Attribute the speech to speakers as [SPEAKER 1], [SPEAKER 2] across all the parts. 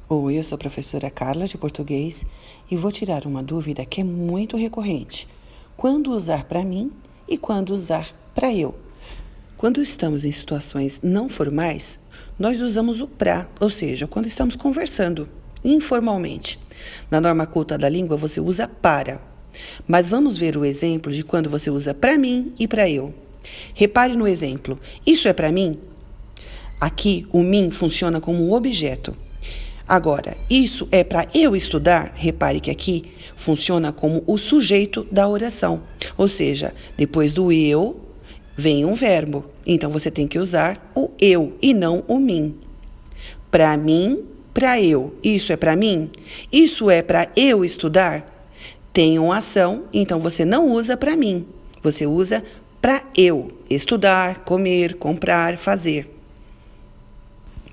[SPEAKER 1] Oi, eu sou a professora Carla de português e vou tirar uma dúvida que é muito recorrente. Quando usar para mim e quando usar para eu? Quando estamos em situações não formais, nós usamos o pra, ou seja, quando estamos conversando informalmente. Na norma culta da língua, você usa para. Mas vamos ver o exemplo de quando você usa para mim e para eu. Repare no exemplo. Isso é para mim? Aqui, o mim funciona como um objeto. Agora, isso é para eu estudar? Repare que aqui funciona como o sujeito da oração. Ou seja, depois do eu vem um verbo. Então você tem que usar o eu e não o mim. Para mim, para eu. Isso é para mim? Isso é para eu estudar? Tem uma ação, então você não usa para mim. Você usa para eu estudar, comer, comprar, fazer.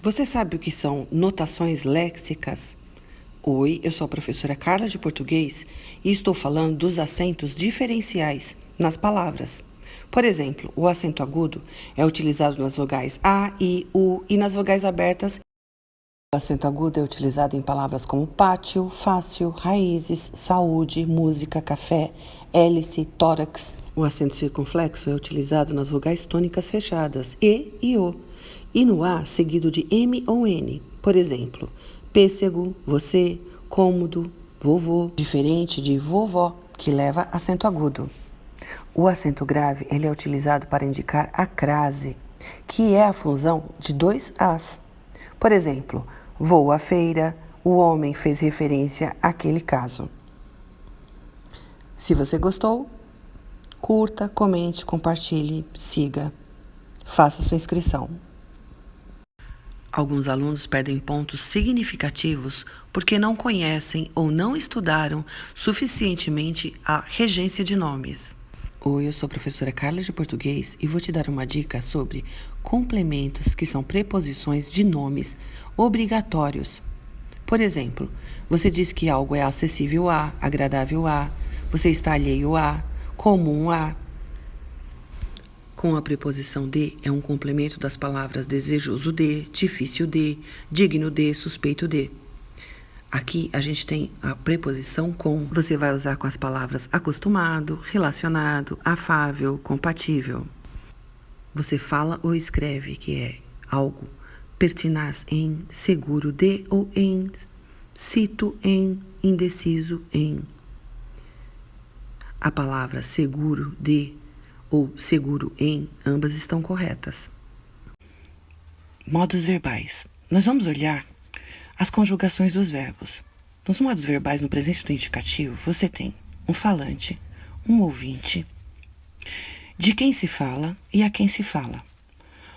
[SPEAKER 1] Você sabe o que são notações léxicas? Oi, eu sou a professora Carla de português e estou falando dos acentos diferenciais nas palavras. Por exemplo, o acento agudo é utilizado nas vogais A, I, U e nas vogais abertas. O acento agudo é utilizado em palavras como pátio, fácil, raízes, saúde, música, café, hélice, tórax. O acento circunflexo é utilizado nas vogais tônicas fechadas e O. E no A, seguido de M ou N. Por exemplo, pêssego, você, cômodo, vovô. Diferente de vovó, que leva acento agudo. O acento grave ele é utilizado para indicar a crase, que é a fusão de dois As. Por exemplo, vou à feira, o homem fez referência àquele caso. Se você gostou, curta, comente, compartilhe, siga. Faça sua inscrição. Alguns alunos perdem pontos significativos porque não conhecem ou não estudaram suficientemente a regência de nomes. Oi, eu sou a professora Carla de português e vou te dar uma dica sobre complementos que são preposições de nomes obrigatórios. Por exemplo, você diz que algo é acessível a, agradável a, você está alheio a, comum a. Com a preposição de é um complemento das palavras desejoso de, difícil de, digno de, suspeito de. Aqui a gente tem a preposição com. Você vai usar com as palavras acostumado, relacionado, afável, compatível. Você fala ou escreve que é algo pertinaz em, seguro de ou em, cito em, indeciso em. A palavra seguro de ou seguro em, ambas estão corretas. Modos verbais. Nós vamos olhar as conjugações dos verbos. Nos modos verbais, no presente do indicativo, você tem um falante, um ouvinte, de quem se fala e a quem se fala.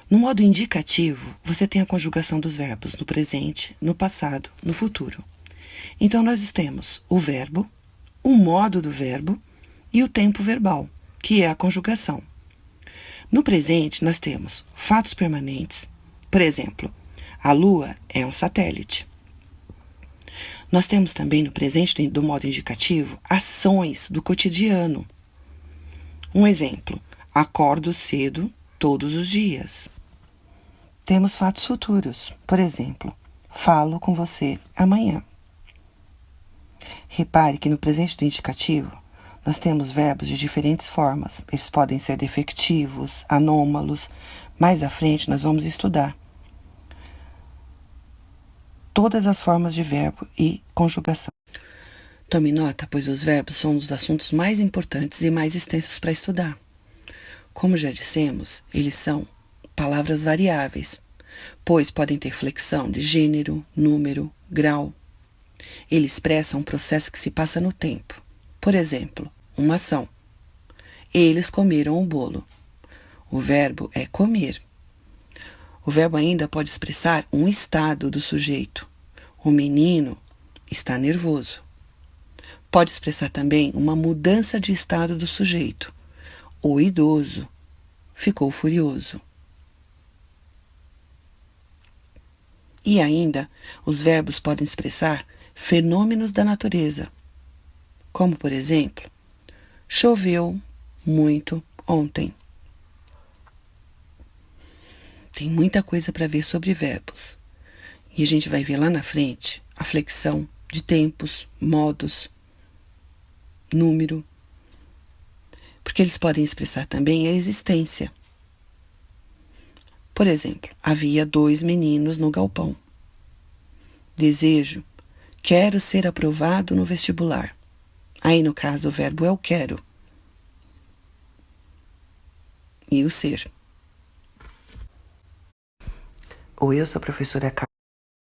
[SPEAKER 1] No modo indicativo, você tem a conjugação dos verbos no presente, no passado, no futuro. Então, nós temos o verbo, o modo do verbo e o tempo verbal, que é a conjugação. No presente, nós temos fatos permanentes. Por exemplo, a Lua é um satélite. Nós temos também no presente do modo indicativo ações do cotidiano. Um exemplo, acordo cedo todos os dias. Temos fatos futuros. Por exemplo, falo com você amanhã. Repare que no presente do indicativo, nós temos verbos de diferentes formas. Eles podem ser defectivos, anômalos. Mais à frente, nós vamos estudar todas as formas de verbo e conjugação. Tome nota, pois os verbos são um dos assuntos mais importantes e mais extensos para estudar. Como já dissemos, eles são palavras variáveis, pois podem ter flexão de gênero, número, grau. Ele expressa um processo que se passa no tempo. Por exemplo, uma ação. Eles comeram o bolo. O verbo é comer. O verbo ainda pode expressar um estado do sujeito. O menino está nervoso. Pode expressar também uma mudança de estado do sujeito. O idoso ficou furioso. E ainda, os verbos podem expressar fenômenos da natureza, como, por exemplo, choveu muito ontem. Tem muita coisa para ver sobre verbos. E a gente vai ver lá na frente a flexão de tempos, modos, número, porque eles podem expressar também a existência. Por exemplo, havia 2 meninos no galpão. Desejo, quero ser aprovado no vestibular. Aí, no caso, o verbo é o quero. E o ser. Oi, eu sou a professora